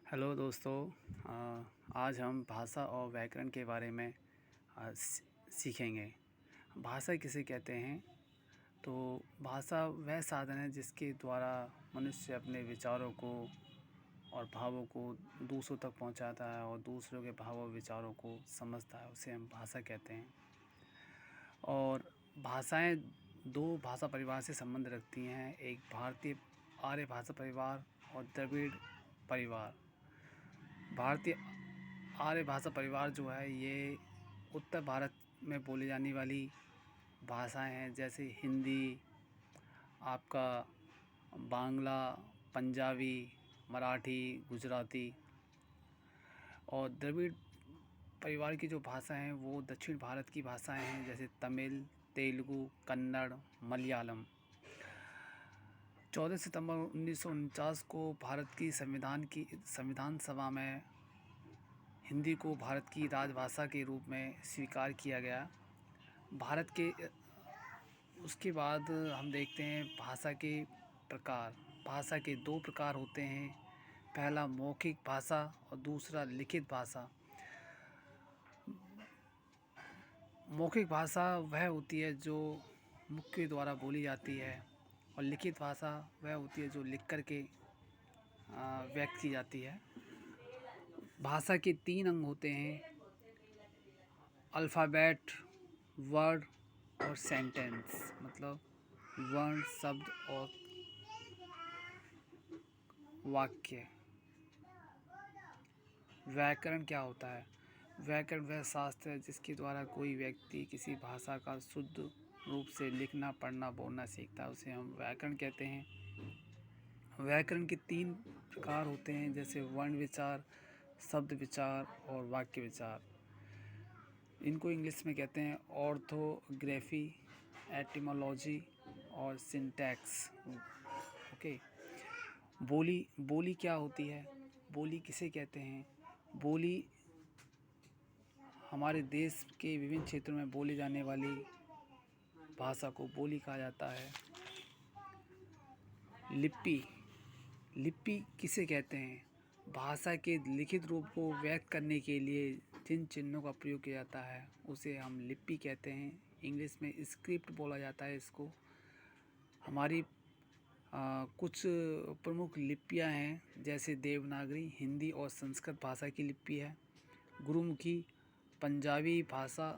Hello दोस्तों। आज हम भाषा और व्याकरण के बारे में सीखेंगे। भाषा किसे कहते हैं? तो भाषा वह साधन है जिसके द्वारा मनुष्य अपने विचारों को और भावों को दूसरों तक पहुंचाता है और दूसरों के भावों और विचारों को समझता है, उसे हम भाषा कहते हैं। और भाषाएं दो भाषा परिवार से संबंध रखती हैं, एक भारतीय आर्य भाषा परिवार और द्रविड़ परिवार। भारतीय आर्य भाषा परिवार जो है ये उत्तर भारत में बोली जाने वाली भाषाएं हैं, जैसे हिंदी, आपका बांग्ला, पंजाबी, मराठी, गुजराती। और द्रविड़ परिवार की जो भाषाएं हैं वो दक्षिण भारत की भाषाएं हैं, जैसे तमिल, तेलुगु, कन्नड़, मलयालम। 14 सितंबर 1949 को भारत की संविधान सभा में हिंदी को भारत की राजभाषा के रूप में स्वीकार किया गया। भारत के उसके बाद हम देखते हैं भाषा के प्रकार। भाषा के दो प्रकार होते हैं, पहला मौखिक भाषा और दूसरा लिखित भाषा। मौखिक भाषा वह होती है जो मुख के द्वारा बोली जाती है और लिखित भाषा वह होती है जो लिख कर के व्यक्त की जाती है। भाषा के 3 अंग होते हैं, अल्फ़ाबेट, वर्ड और सेंटेंस, मतलब वर्ण, शब्द और वाक्य। व्याकरण क्या होता है? व्याकरण वह शास्त्र है जिसके द्वारा कोई व्यक्ति किसी भाषा का शुद्ध रूप से लिखना, पढ़ना, बोलना सीखता है, उसे हम व्याकरण कहते हैं। व्याकरण के 3 प्रकार होते हैं, जैसे वर्ण विचार, शब्द विचार और वाक्य विचार। इनको इंग्लिश में कहते हैं ऑर्थोग्राफी, एटिमोलॉजी और सिंटैक्स। ओके। बोली क्या होती है? बोली किसे कहते हैं? बोली हमारे देश के विभिन्न क्षेत्रों में बोली जाने वाली भाषा को बोली कहा जाता है। लिपि किसे कहते हैं? भाषा के लिखित रूप को व्यक्त करने के लिए जिन चिन्हों का प्रयोग किया जाता है उसे हम लिपि कहते हैं। इंग्लिश में स्क्रिप्ट बोला जाता है इसको। हमारी कुछ प्रमुख लिपियां हैं, जैसे देवनागरी हिंदी और संस्कृत भाषा की लिपि है, गुरुमुखी पंजाबी भाषा